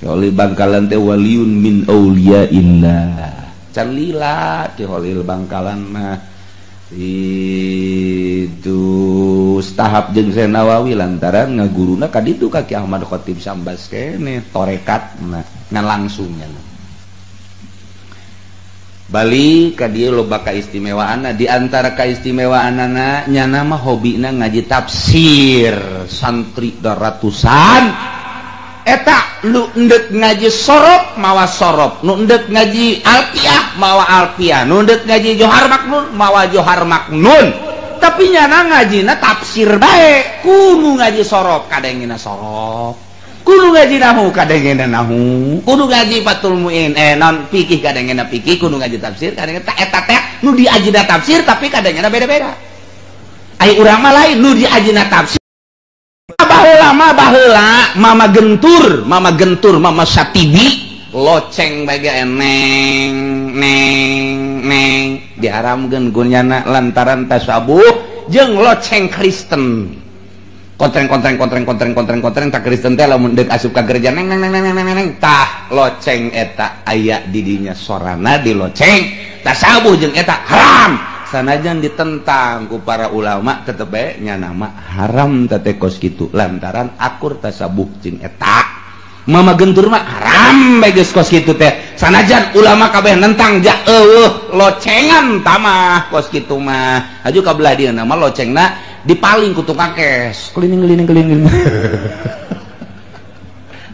Holil Bangkalan teh waliun min auliyaillah. Can lila ti Holil Bangkalan mah itu tahap jeung Syekh Nawawi lantaran ngaguruna ka ditu ka Ki Ahmad Khatib Syambas kene torekat nah ngan langsungnya. Bali ka dieu loba kaistimewaanna, di antara kaistimewaanna nya nama hobina ngaji tafsir, santri ratusan eta lu endek ngaji sorop mawa sorop, nu endek ngaji alfiah mawa alfiah, nu endek ngaji johar maknun mawa johar maknun, tapi nyana ngajina tafsir bae, kudu ngaji sorop kadengina sorop, kudu ngaji nahu kadengina nahu, kudu ngaji fatul muin non fikih kadengina fikih, kudu ngaji tafsir kadengina eta teh nu diajina tafsir tapi kadengina beda-beda. Ai urang mah lain nu diajina tafsir baheula mama gentur mama Satibi loceng baga neng diharamkeun gunyana lantaran tasabuh jeung loceng Kristen kontreng tak Kristen teh lamun deuk asup ka gereja neng tah loceng eta aya di dinya sorana di loceng tasabuh jeung eta haram. Sanajan ditentang ku para ulama tetep bae nya nama haram teh kos kitu lantaran akur tasabuh jeung eta mama gentur mah haram bae geus kos kitu teh sanajan ulama kabeh nentang ja locengan tamah kos kitu mah aju ka belah dieu nama locengna dipaling ku tukang kes keliling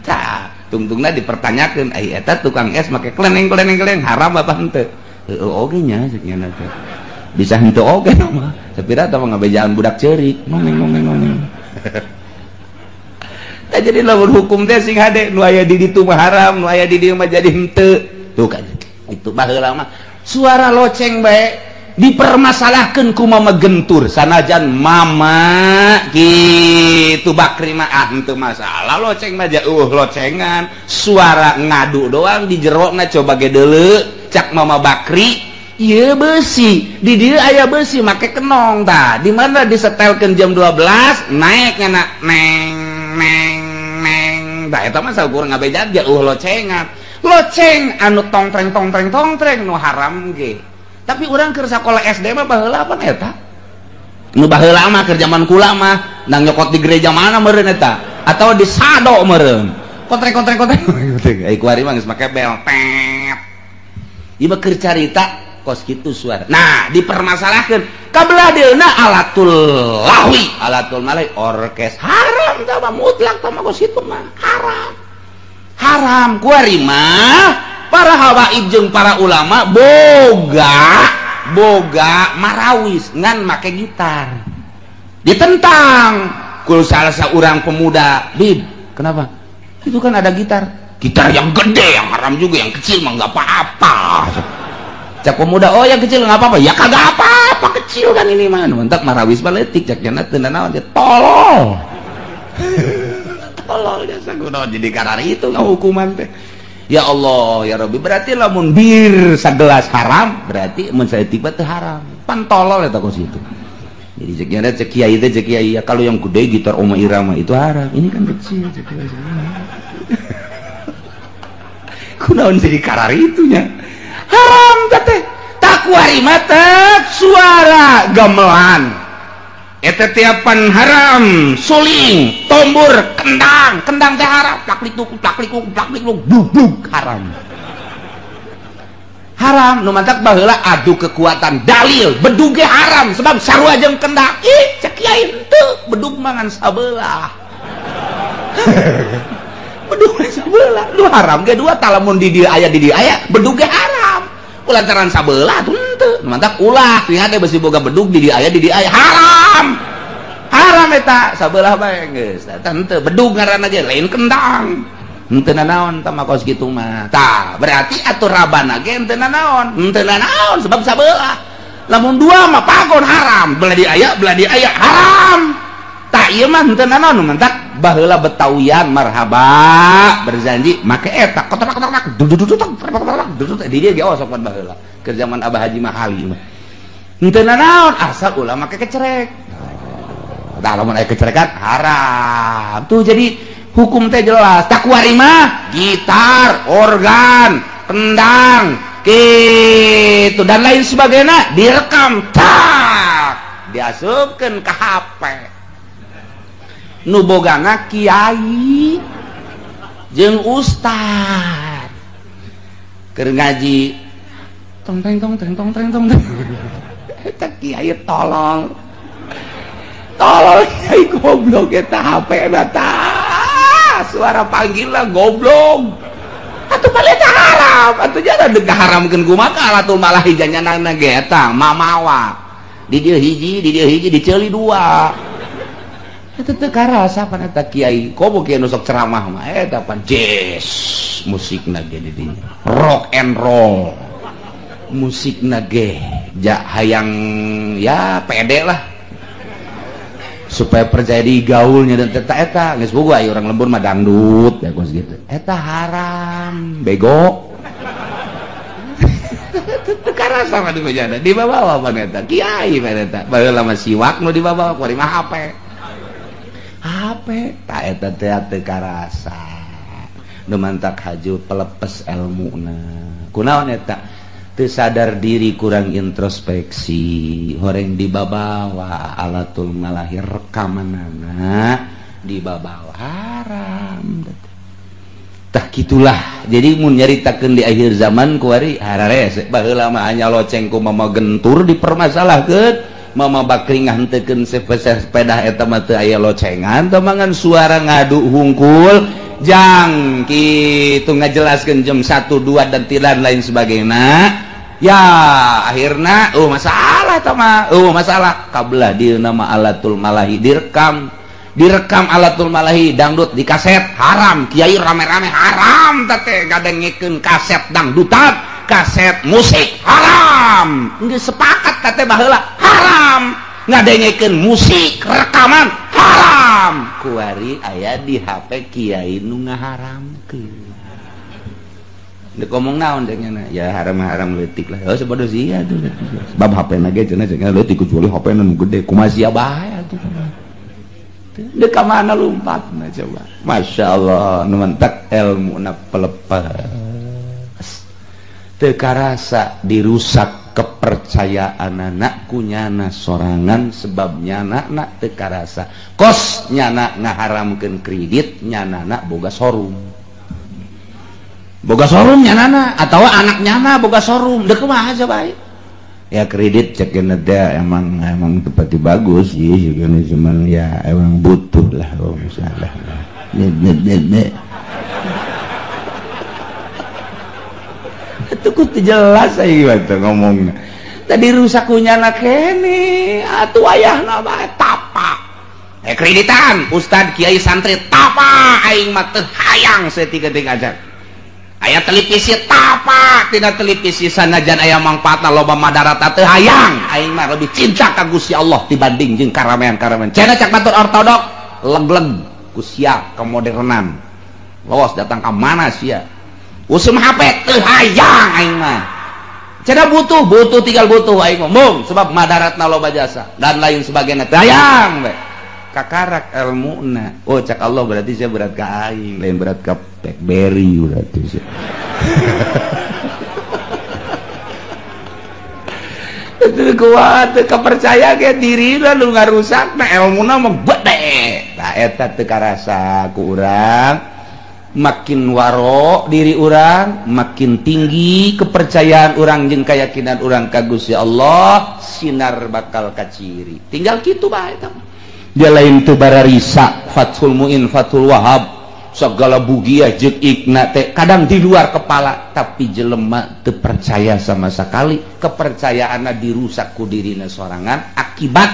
tah tungtungna dipertanyakeun ai eta tukang es make kleneng haram apa henteu oge nya cenah teh bisa henteu oge mah sapira tah ngabejaan budak ceurik noneng tah jadi lamun hukum teh sing hade nu aya di ditu mah haram nu aya di dieu mah jadi henteu tuh kan itu baheula mah suara loceng bae dipermasalahkeun ku mama gentur sanajan mama kitu bakri mah henteu masalah loceng mah jauh locengan suara ngadu doang di jerona coba ge deuleu cak mama bakri iya besi di dia aya besi make kenong tah di mana disetelkeun jam 12 naiknya nak neng tah eta mah saukur ngabejat jauh locengan loceng anu tongtreng nu haram ge tapi urang keur sakola SD mah baheula apa eta nu baheula mah keur zaman kula mah nang nyokot di gereja mana meureun eta atau di sado meureun kontreng ai kuari mah geus make bel pet ieu keur carita kos gitu suara. Nah, dipermasalahkan kabelah deuna alatul lahwi, alatul malai orkes haram tah mutlak tah kos kitu mah haram. Haram kuari mah para habaib jeung para ulama boga marawis ngan make gitar. Ditentang kul salah seorang pemuda, "Bib, kenapa? Itu kan ada gitar. Gitar yang gede yang haram juga, yang kecil mah enggak apa-apa." Cak pemuda, oh yang kecil nggak apa-apa, ya kagak apa-apa kecil kan ini mah, mentak marawis baletik, cak jana teu naon dia tolol, tolol dia sagunaon jadi karena itu nggak hukuman teh. Ya Allah, ya Rabbi, berarti lamun bir sagelas haram, berarti mun saeutik teh haram, pan tolol eta kos itu. Jadi cek jana cek kiai teh cek kiai, ya kalau yang gede gitar Oma Irama itu haram, ini kan kecil cek kiai. Kunaon jadi karena itunya. Haram teh tak kuari mata suara gamelan eta tiapan haram suling tombur kendang teh haram plak likuk bubuk haram nu mantak baheula adu kekuatan dalil bedug ge haram sebab sarua jeung kendang ih cek kiai henteu bedug mangan sabelah bedug sabelah lu haram ge dua talamun di dieu aya bedug ge haram lantaran sabelah tuh henteu mantap ulah lihat deh besi boga bedug di aya haram eta sabelah bae geus eta henteu bedug ngaranna ge lain kendang henteu nanaon tah makos kitu mah tah berarti atur rabana ge henteu nanaon sebab sabelah lamun dua mah pagon haram belah di aya haram tah ieu mah henteu nanaon mantap baheula betawian marhaba berjanji make eta kotak-kotak duduk di dia ge osok baheula keur zaman Abah Haji Mahali mah henteu nanaon asal ulah make kecerek da lamun aya kecerekan haram tuh jadi hukum teh jelas. Tak kuari mah gitar, organ, kendang, gitu dan lain sebagainya direkam, tak diasupkeun ke HP. Nu bogana kiai jeung ustad keur ngaji tong teng tong teng tong teng tong eta kiai tolol kiai goblok eta HP na tah suara panggilna goblok atuh balik haram atuh jangan deg haramkeun kumaha alatul malah hijanya nana ge eta mamawa di dieu hiji diceuli dua eta teu karasa pan eta kiai komo kieu nu sok ceramah mah eta pan jazz musikna ge di dinya rock and roll musikna ge hayang ya pede lah supaya percaya di gaulnya dan eta geus boga aya urang lembur mah dangdut ya geus gitu eta haram bego teu karasa mah di bejana di babawa pan eta kiai pan eta baheula mah siwak nu di babawa kuari mah HP ta eta teu karasa nu mantak haju pelepes ilmuna kunaon eta teu sadar diri kurang introspeksi horeng dibabawa alatul malahir rekamanana dibabawa haram tah gitulah. Jadi mun nyaritakeun di akhir zaman kuari hararese baheula mah anya loceng ku mama gentur dipermasalahkeun mama bakringah henteukeun sepeda eta mah teu aya locengan tamangan suara ngadu hungkul jang kitu ngajelaskeun jam 1 2 dan tilan lain sebagainya ya akhirna masalah tama masalah kabelah di nama alatul malahi direkam alatul malahi dangdut di kaset haram kiai rame-rame haram teh gadengkeun kaset dangdutan kaset musik haram geus sepakat teh baheula haram ngadengekeun musik rekaman haram kuari aya di HP kiai nu ngaharamkeun dek ngomong naon dek nya ya haram leutik lah oh sabodo sia tuh sebab HP na ge cenah leutik kecuali HP nu gede kumaha sia bae atuh dek ka mana lompatna coba masyaallah nu mentek ilmuna pelepas teu karasa dirusak kepercayaan anak kunyana sorangan sebab nyana teu karasa kos nyana ngaharamkeun kredit nyana boga showroom nyanana atau anak nyana boga showroom dek kumaha aja baik ya kredit cekeun teh emang tepati bagus sih cuman ya emang butuh lah masalah itu kudu jelas aya gitu ngomongna tadi rusak kunyana kene atuh ayahna bae tapak kreditan ustad kiai santri tapak aing mah teu hayang saeutik-eutik aja aya televisi tapak tina televisi sanajan aya mangpaatna loba madarata teu hayang aing mah lebih cinta ka Gusti Allah dibanding jeung karamean-karamean cenah cak batur ortodok leg-leg ku sia kemodernan los datang ka mana sia usum HP teu hayang aing mah cenah butuh tinggal butuh aing ngomong sebab madaratna loba jasa dan lain sebagainya teu hayang we kakarak ilmuna oh cak Allah berarti saya berat ka aing lain berat ka BlackBerry berarti saya itu kuat kepercaya ke diri lalu ngarusak na ilmuna mah gede nah eta teu karasa ku urang makin waro diri urang makin tinggi kepercayaan urang jeung keyakinan urang ka Gusti Allah sinar bakal kaciri tinggal kitu bae eta dia lain teu bararisa Fathul Muin Fathul Wahab segala bugia jeung ikna teh kadang di luar kepala tapi jelema teu percaya sama sekali kepercayaanna dirusak ku dirina sorangan akibat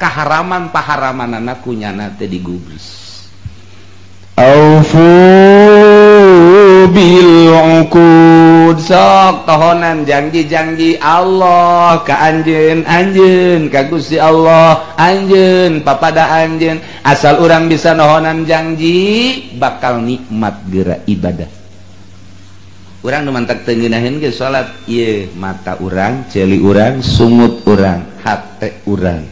kaharaman paharamanana kunyana teh digubris aufu bil uqud sok tohonan janji-janji Allah ka anjeun ka Gusti Allah anjeun papada anjeun asal urang bisa nohonan janji bakal nikmat geura ibadah urang nu mantak teu ngeunaheun ge salat ieu mata urang ceuli urang sungut urang hate urang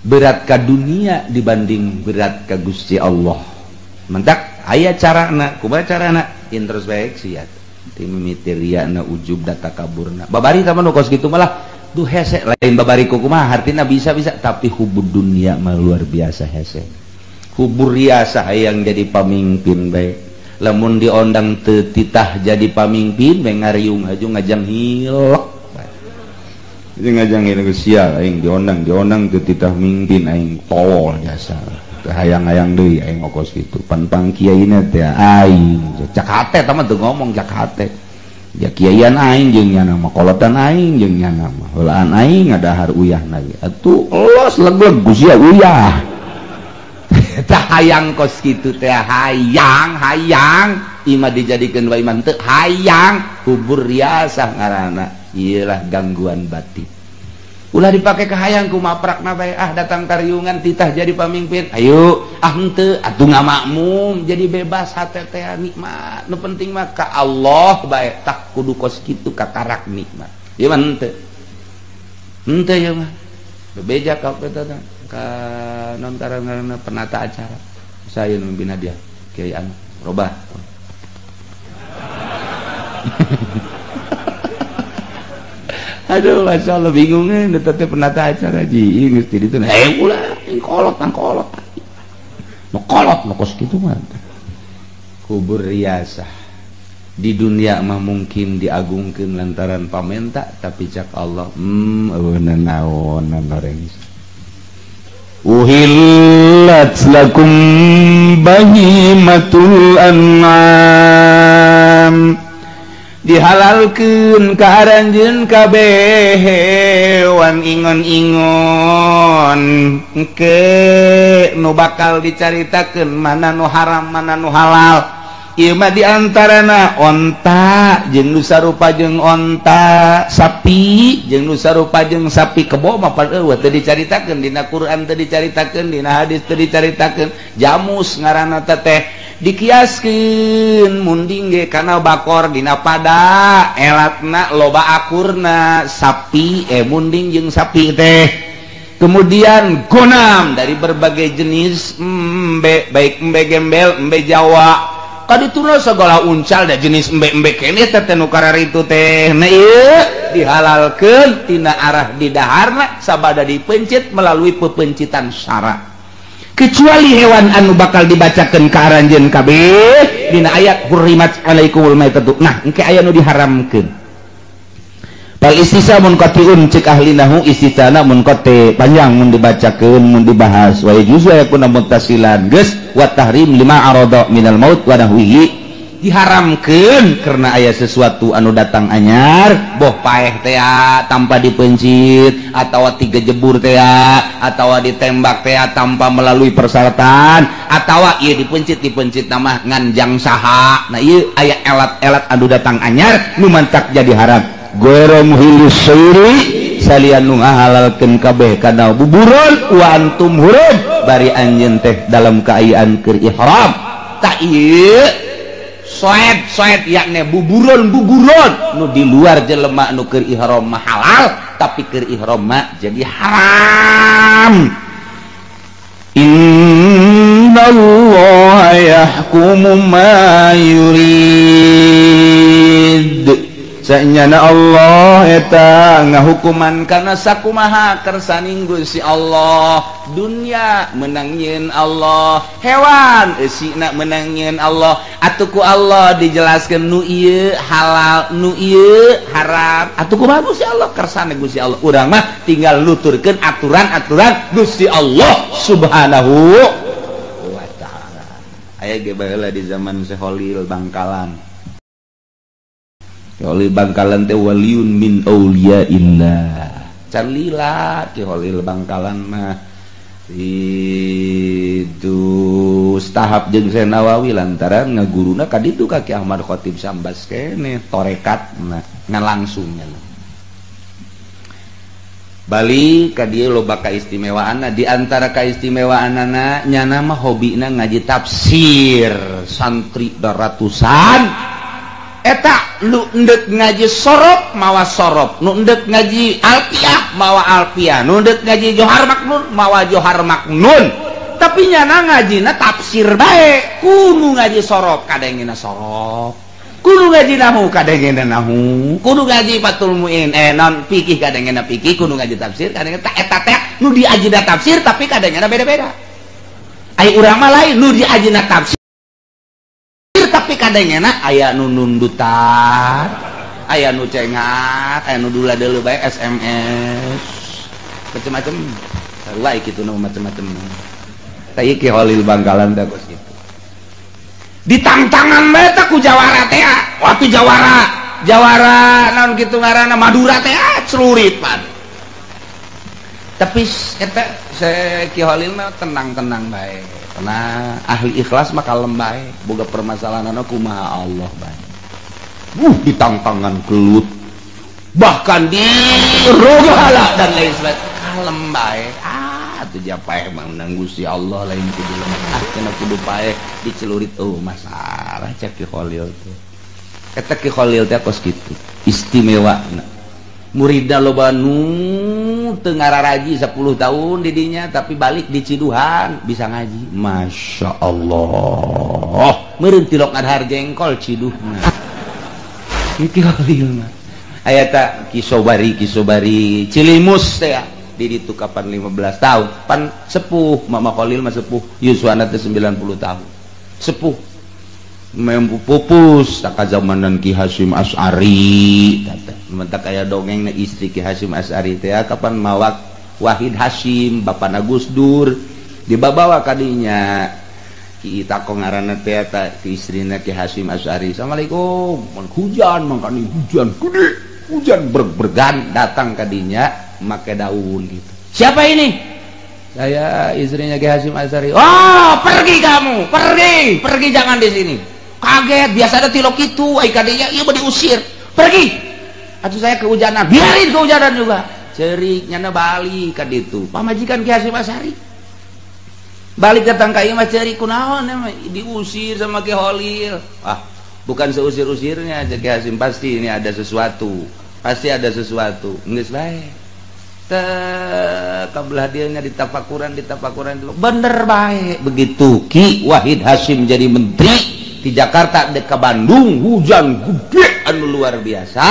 berat ka dunia dibanding berat ka Gusti Allah mentak aya carana kumaha carana introspeksi ya timimiti riana ujub data kaburna babari taman kos gitu malah tuh hese lain babari kumaha artina bisa-bisa tapi hubud dunia mah luar biasa hese hubur riasa hayang jadi pamimpin baik lamun diondang titah jadi pamimpin bae ngariung aju ngajang hilok itu ngajang hilok sial aing diondang titah mimpin aing tolol jasa hayang-hayang deui aing ngokos kitu pan pang kiaina teh aing cak hate tah mah teu ngomong cak hate ya kiaian aing jeung nyana mah kolotan aing jeung nyana mah heulaan aing ngadahar uyahna ge atuh los legleg gusia uyah tah hayang kos kitu teh hayang imah dijadikeun wae iman teu hayang hubur riasah ngaranna ieu lah gangguan batin ulah dipake ke hayang kumaprakna bae datang kariungan titah jadi pamimpin ayo henteu atuh ngamakmum jadi bebas hate teh nikmat nu penting mah ka Allah bae tak kudu kos kitu ka karak nikmat ieu mah henteu ya mah bebeja ka eta ka non karana penata acara saya nu membina dia Kiai Anu robah aduh masya Allah bingungnya tete penata acara ji ini mesti itu ulah kolot mau kos gitu mah kubur riasah di dunia mah mungkin diagungkeun lantaran pamenta tapi cak Allah naon noreng uhillat lakum bahimatul an'am dihalalkeun ka aranjeun kabeh hewan ingon-ingon engke nu bakal dicaritakeun mana nu haram mana nu halal ieu mah diantarana onta jeung nu sarupa jeung onta sapi jeung nu sarupa jeung sapi kebo mah padahal teu dicaritakeun dina Quran teu dicaritakeun dina hadis teu dicaritakeun jamus ngaranna teh dikiaskeun munding ge kana bakor dina pada elatna loba akurna sapi munding jeung sapi teh kemudian gonam dari berbagai jenis baik embe gembel embe Jawa kadituna segala uncal da jenis embe-embe keneh teh nu kararitu teh na ieu dihalalkeun tina arah di daharna sabada dipencit melalui pepencitan syara kecuali hewan anu bakal dibacakeun ka aranjeun kabeh dina ayat hurrimat alaikumul maitatu nah engke aya nu diharamkeun fal istisa munqatiun cek ahlinahu istisana munqati panjang mun dibacakeun mun dibahas wa yuzu yakuna muttasilan geus wa tahrim lima arada minal maut wa nahwihi diharamkeun karena aya sesuatu anu datang anyar boh paeh teh tanpa dipencit atawa tiga jebur teh atawa ditembak teh tanpa melalui persyaratan atawa ieu dipencit nama nganjang saha nah ieu aya elat-elat anu datang anyar nu mancak jadi haram ghairu muhillis syairi salian nu ngahalalkeun kabeh kana buburon wa antum hurum bari anjeun teh dalam kaayaan keur ihram tah ieu soet yakni buburon nu di luar jelema nu keur ihram mah halal tapi keur ihram mah jadi haram innallaha yahkumu ma yurid sanyana Allah eta ngahukuman kana sakumaha kersaning Gusti Allah dunia menangin Allah hewan esina menangin Allah atuku Allah dijelaskeun nu ieu halal nu ieu haram atuku mah Gusti Allah kersane Gusti Allah urang mah tinggal nuturkeun aturan-aturan Gusti Allah subhanahu wa ta'ala aya ge baheula di zaman Seholil Bangkalan Holil Bangkalan teh waliun min auliyaillah can lila ki Holil Bangkalan mah itu tahap jeung Syekh Nawawi lantaran ngaguruna ka ditu ka Ki Ahmad Khatib Sambas kene torekat ngan langsungnya Bali ka dieu loba kaistimewaanna di antara kaistimewaanna nyana mah hobina ngaji tafsir santri ratusan eta lu endek ngaji sorop mawa sorop nu endek ngaji alfiah mawa alfiah nu endek ngaji johar maknun mawa johar maknun tapi nyana ngajina tafsir bae, kudu ngaji sorop kadengina sorop, kudu ngaji nahu kadengina nahu, kudu ngaji fatul muin non fikih kadengina fikih, kudu ngaji tafsir kadengina eta teh nu diajina tafsir tapi kadengina beda-beda. Ai urang mah lain nu diajina tafsir tapi kadengina aya nu nundutan, aya nu cengat, aya nu dula deuleu bae SMS macam-macam. Like itu nu macam-macam. Tah Ki Holil Bangkalan teh geus kitu. Ditangtangan bae teh ku jawara teh. Waktu jawara naon kitu ngaranna Madura teh celurit pan. Tapi eta Ki Holil mah tenang-tenang bae. Karena ahli ikhlas mah kalem bae, boga permasalahanna kumaha Allah bae. Ditangtangan gelut. Bahkan di rogala dan lain sebagainya. Kalem bae, atuh japae menang Gusti Allah lain kudu lemah, cenah kudu pae dicelurit masalah cek Ki Holil teh. Eta Ki Holil teh kos kitu, istimewana. Muridna loba nu teu ngararaji 10 tahun di dinya tapi balik di Ciduhan bisa ngaji. Masya Allah. Meureun tilok ngadahar jengkol Ciduhna. Ki Holil mah. Aya ta Kisobari Cilimus teh di ditu kapan 15 tahun pan sepuh Mama Holil mah sepuh yuswana teh 90 tahun sepuh mempu pupus tak zamanan Ki Hasyim Asy'ari mentak aya dongengna istri Ki Hasyim Asy'ari teh kapan mawak Wahid Hasyim bapana Gus Dur dibawa ka dinya Ki Tako ngaranna teh ta istrina Ki Hasyim Asy'ari. Assalamualaikum mun hujan mangkani hujan gede hujan bergan datang ka dinya make daun gitu. Siapa ini? Saya istrinya Ki Hasyim Asy'ari. Oh, pergi kamu, pergi jangan di sini. Kaget, biasa ada tilok itu, ai kadinya ieu diusir. Pergi. Atuh saya kehujanan, biarin kehujanan juga. Cerik nyana balik ka ditu. Pamajikan Ki Hasyim Asy'ari. Balik datang ka ieu mah cerik kunaon diusir sama Ki Holil. Ah, bukan seusir-usirnya Ki Hasyim, pasti ini ada sesuatu. Pasti ada sesuatu. Geus bae. Kabelah dianya ditapakuran bener baik begitu Ki Wahid Hasyim jadi menteri di Jakarta dek ke Bandung hujan gede anu luar biasa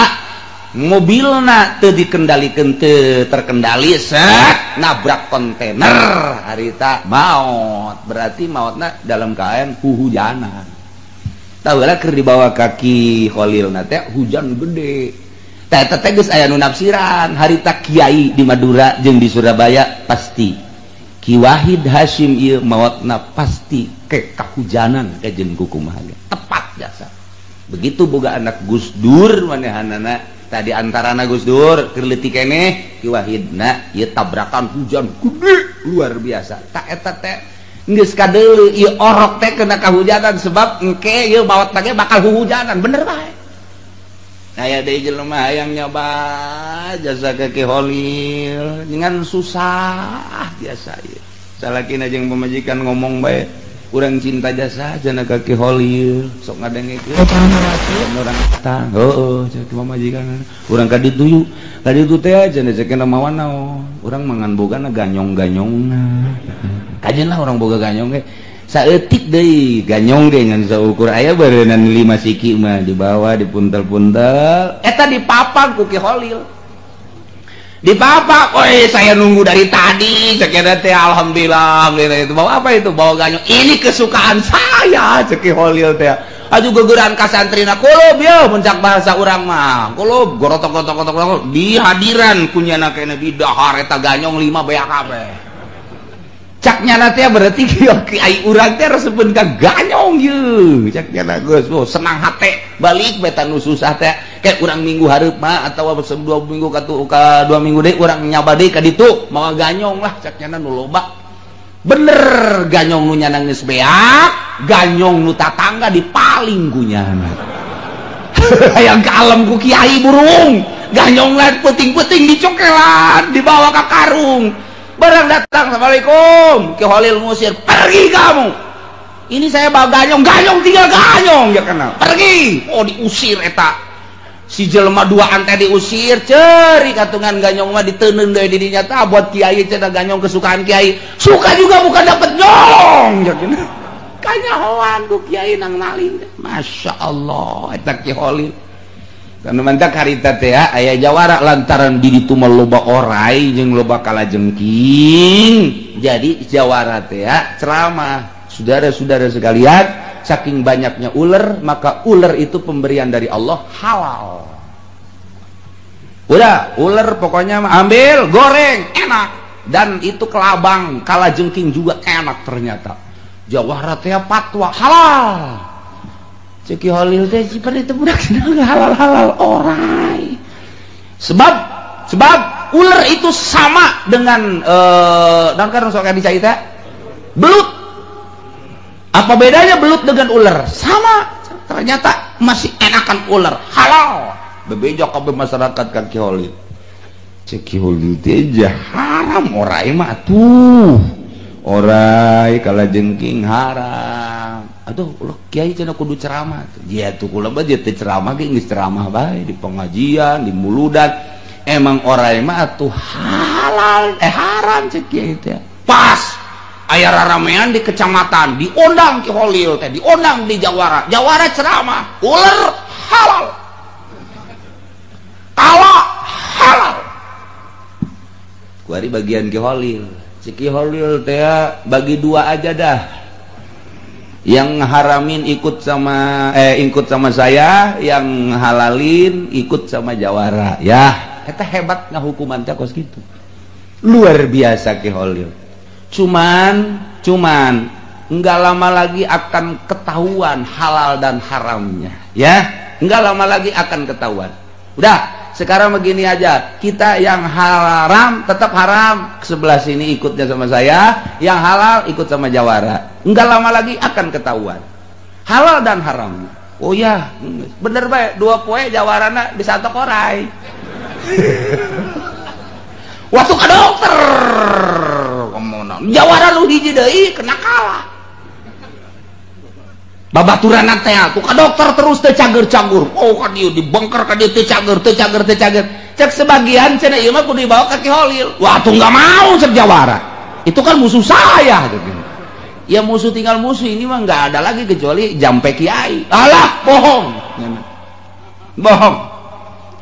mobilna teu dikendalikeun teu terkendali set nabrak kontainer harita maut berarti mautna dalam keadaan hujanan tahu lah keur dibawa kaki Holil teh hujan gede. Eta teh geus aya nu nafsiran harita kiai di Madura jeung di Surabaya pasti Ki Wahid Hasyim ieu maotna pasti ke kahujanan ka jeung kukumaha tepat jasa. Begitu boga anak Gus Dur manehanana tadi antarana Gus Dur keur leutik keneh Ki Wahidna ieu tabrakan hujan gede luar biasa. Tak eta teh geus kadeuleu ieu orok teh kena kahujanan sebab engke ieu maot teh bakal hujanan bener bae. Aya deui jelema hayang nyoba jasa ke Ki Holil dengan susah biasa ieu. Salakina jeung pamajikan ngomong bae, urang cinta jasa cenah ka Ki Holil, sok ngadengekeun. Urang tang, heueuh cek pamajikan. Urang ka ditu yuk. Ka ditu teh cenah cek mawan naon. Urang mangan bogana ganyong-ganyongna. Kajenlah urang boga ganyong ge. Saeutik deui ganyong ge ngan saukur aya beureunan 5 siki mah dibawa dipuntel-puntel eta dipapag ku Ki Holil dipapak. Oi saya nunggu dari tadi cek eta teh alhamdulillah itu bawa apa itu bawa ganyong ini kesukaan saya cek Ki Holil teh aju gegeran ka santrina kulub yeuh muncak bahasa urang mah kulub gorotok-gorotok di hadiran kunyana kene di dahar eta ganyong 5 beak kabeh. Caknya nanti berarti kiai urang teh resepkeun ka ganyong yeuh caknya geus senang hate balik beta nu susah teh kayak urang minggu hareup mah atawa 2 minggu ka 2 minggu deui urang nyaba deui ka ditu mawa ganyong lah caknya nu loba bener ganyong nu nyanang geus beak ganyong nu tatangga dipaling kunyana hayang kalem ku kiai burung ganyong lain peuting-peuting dicokelan dibawa ka karung. Barang datang, assalamualaikum, Ki Holil ngusir, pergi kamu. Ini saya bawa ganyong tinggal ganyong ya kenal. Pergi. Oh diusir eta. si jelema duaan teh diusir ceri katungan ganyong mah diteunun deui di dinya tah buat kiai cenah ganyong kesukaan kiai suka juga bukan dapat nyong jadi kanyahoan ku kiai nang nalin masya Allah eta Ki Holil kana mantak harita teh aya jawara lantaran di ditu mah loba orai jeung loba kalajengking jadi jawara teh ceramah saudara-saudara sekalian saking banyaknya ular maka ular itu pemberian dari Allah halal udah ular pokoknya ambil goreng enak dan itu kelabang kalajengking juga enak ternyata jawara teh fatwa halal cek Ki Holil teh cipan itu budak halal-halal orai sebab ular itu sama dengan dan kan sok dicaita belut. Apa bedanya belut dengan ular? Sama. Ternyata masih enakan ular. Halal. Bebejok kabeh masyarakat kan Ki Holil. Cek Ki Holil teh haram orai mah tuh. Orai kalajengking haram. Aduh, ulah kiai cenah kudu ceramah. Dia tuh kula mah dia teh ceramah ge geus ceramah bae di pengajian, di muludan. Emang orai mah tuh halal haram cek kiai teh. Pas aya raramean di kecamatan diundang Ki Holil teh diundang di Jawara ceramah ular halal kala halal kuari bagian Ki Holil si Ki Holil teh bagi dua aja dah yang haramin ikut sama saya yang halalin ikut sama Jawara ya eta hebat ngahukuman teh kos gitu luar biasa Ki Holil cuman enggak lama lagi akan ketahuan halal dan haramnya ya enggak lama lagi akan ketahuan udah sekarang begini aja kita yang haram tetap haram sebelah sini ikutnya sama saya yang halal ikut sama Jawara enggak lama lagi akan ketahuan halal dan haram oh ya bener baik dua poe Jawarana bisa tokorai waktu ke dokter Jawara lu hiji deui kena kalah babaturan teh ku ka dokter terus teu cager-cager oh ka dieu dibengker ka dieu teu cager cek sebagian cenah ieu mah kudu dibawa ka Ki Holil wah tuh enggak mau cek Jawara itu kan musuh saya gitu ya musuh tinggal musuh ini mah enggak ada lagi kecuali jampe kiai alah bohong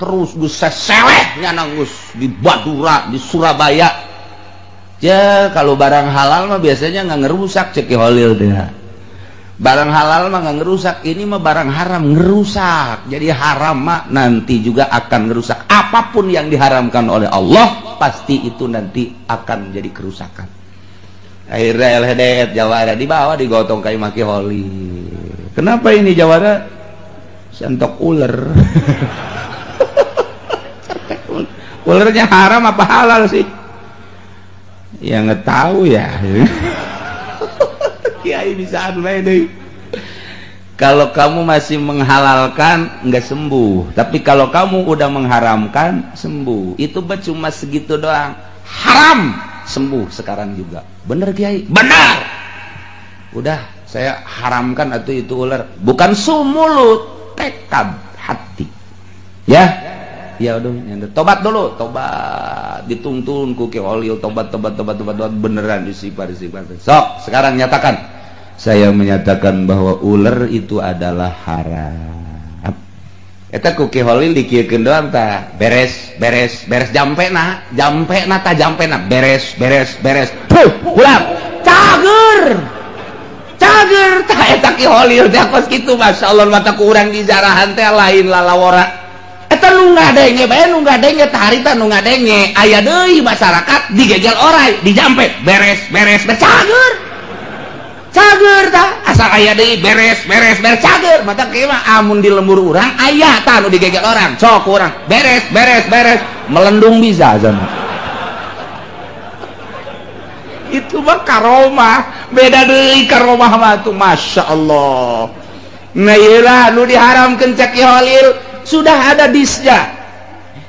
terus gus seseleh nyana gus di Badura di Surabaya ya kalau barang halal mah biasanya nggak ngerusak cek Ki Holil deh barang halal mah nggak ngerusak ini mah barang haram ngerusak jadi haram mah nanti juga akan ngerusak apapun yang diharamkan oleh Allah pasti itu nanti akan jadi kerusakan akhirnya LHDF Jawara dibawa digotong kayak Ki Holil kenapa ini Jawara sentok ular ularnya haram apa halal sih ya nggak tahu ya kiai bisa deh kalau kamu masih menghalalkan nggak sembuh tapi kalau kamu udah mengharamkan sembuh itu cuma segitu doang haram sembuh sekarang juga bener Kiai benar udah saya haramkan atau itu ular bukan mulut tekad hati ya ya udah tobat dulu tobat dituntun ku Ki Holil tobat beneran disipar sok sekarang nyatakan saya menyatakan bahwa ular itu adalah haram eta ku Ki Holil dikiekeun doang tah beres jampe na beres pulang cager tah eta Ki Holil teh kos kitu masyaallah mata ku urang di jarahan teh lain lalawara eta nu ngadenge bae nu ngadenge tah harita nu ngadenge aya deui masyarakat digegel orai dijampe beres cager tah asal aya deui beres cager mata kieu mah amun di lembur urang aya tah nu digegel orang sok urang beres melendung bisa sana itu mah karomah beda deui karomah mah tuh masyaallah nah ieu lah nu diharamkeun cek Ki Holil sudah ada disnya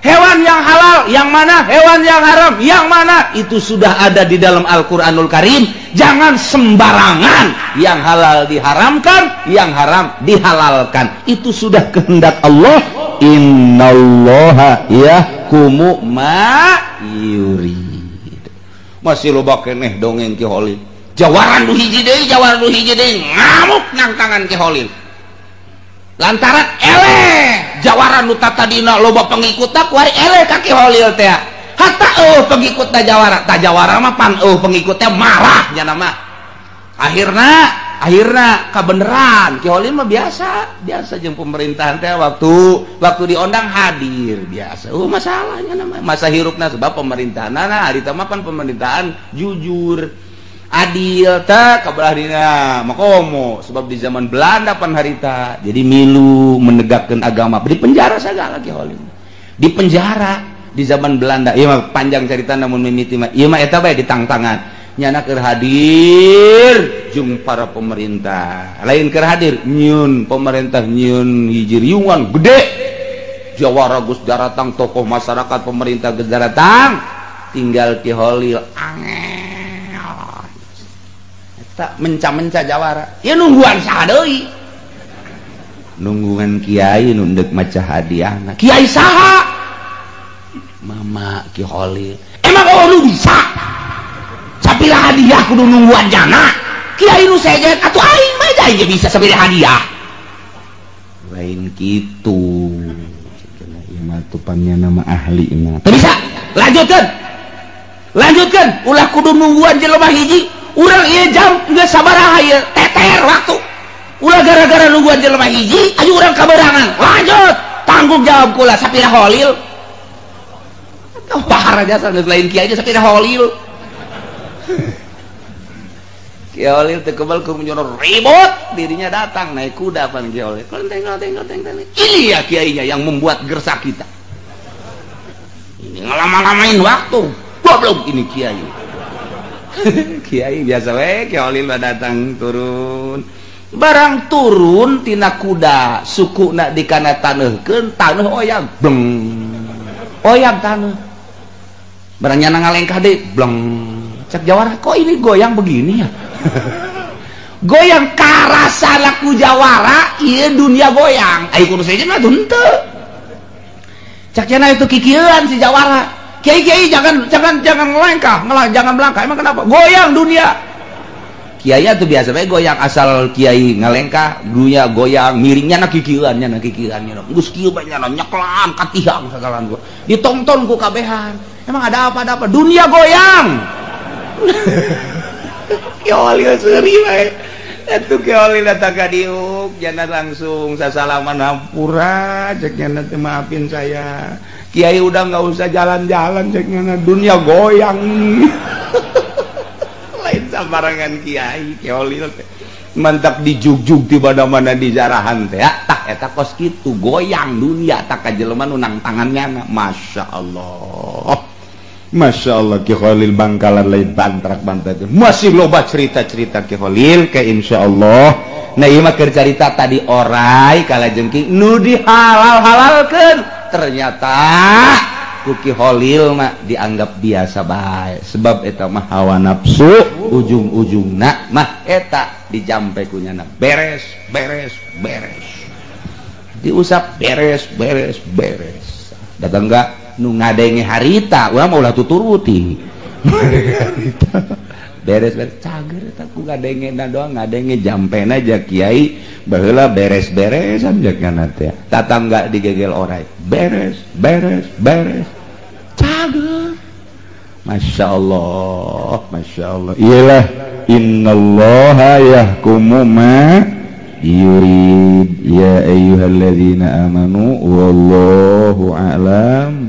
hewan yang halal yang mana hewan yang haram yang mana itu sudah ada di dalam Al-Quranul Karim jangan sembarangan yang halal diharamkan yang haram dihalalkan itu sudah kehendak Allah innallaha yahkumu ma yurid. Masih loba keneh dongeng Ki Holil. Jawaran nu hiji deui ngamuk nang tangan Ki Holil. Lantaran eleh jawaran nu tadina loba pengikutna kuari eleh ka Ki Holil teh. Hatta pengikutna jawara mah pan pengikutnya marah nya nama. Akhirna kabeneran Ki Holil mah biasa jeung pemerintahan teh waktu diondang hadir biasa. Masalahnya nama masa hirupna sebab pemerintahanna ari teh mah pan pemerintahan jujur adil teh kabelah dina makomo sebab di zaman Belanda pan harita jadi milu menegakkan agama di penjara segala Ki Holil di penjara di zaman Belanda. Ieu mah panjang cerita namun mimiti mah ieu mah eta bae ditangtangan nyana keur hadir jeung para pemerintah lain keur hadir nyieun pemerintah nyieun hiji riungan gede jawara Gus Daratang tokoh masyarakat pemerintah Gus Daratang tinggal Ki Holil angel eta menca-menca jawara ya nungguan saha deui nungguan kiai nu deuk maca hadiahna kiai saha Mama Ki Holil emang lu bisa sapilah hadiah kudu nungguan jana kiai nu sejen atuh aing mah aja bisa sapilah hadiah lain kitu cenah ieu mah tupannya nama ahlina teu bisa lanjutkeun ulah kudu nungguan jelema hiji urang ieu jam geus sabaraha ieu teter waktu ulah gara-gara nungguan jelema hiji aju urang kaberangan lanjut tanggung jawab kula sapilah Holil pahar aja lain kiai aja sapilah Holil Ki Holil teu kebal ku menyorot ribut dirinya datang naik kuda pan Ki Holil ini ya kiainya yang membuat gersak kita ini ngalama-lamain waktu goblok ini kiai kiai biasa we Ki Holil datang turun barang turun tina kuda sukuna dikana taneuhkeun taneuh oyang bleng oyang taneuh barang nyana ngalengkah deh bleng cek jawara kok ini goyang begini ya goyang karasa laku jawara iya dunia goyang ayo kudu sejen mah henteu cek cenah itu kikieuan si jawara kiai jangan ngelengkah jangan melangkah emang kenapa goyang dunia kiai tuh biasa bae goyang asal kiai ngalengkah dunia goyang miringnya na kikieuan geus kieu bae nyana nyeklan katihang sagalan gua ditonton ku kabehan emang ada apa dunia goyang Ki Holil seuri bae atuh Ki Holil datang ka diuk jana langsung sasalaman hampura cek nyana teh maafin saya kiai udah nggak usah jalan-jalan cek nyana dunia goyang lain sambarangan kiai Ki Holil teh mantap dijugjug di mana-mana di jarahan teh tak eta kos kitu goyang dunia tak ka jelema nu nang tangannya Masya Allah Ki Holil Bangkalan lain bantrak masih loba cerita-cerita Ki Holil ke insya Allah nah iya mah cerita tadi orai kalajengking nu dihalal-halalkeun ternyata ku Ki Holil mah dianggap biasa bae sebab eta mah hawa nafsu ujung-ujungna mah eta dijampe ku nyana beres diusap beres datang enggak nu ngadenge harita urang mah ulah tuturuti beres cager eta ku ngadengena doang ngadenge jampena aja kiai baheula beres-beresan jak kana teh tatangga digegel orai beres cager Masya Allah iyalah innallaha yahkumu ma yurid ya ayyuhalladzina amanu wallahu a'lam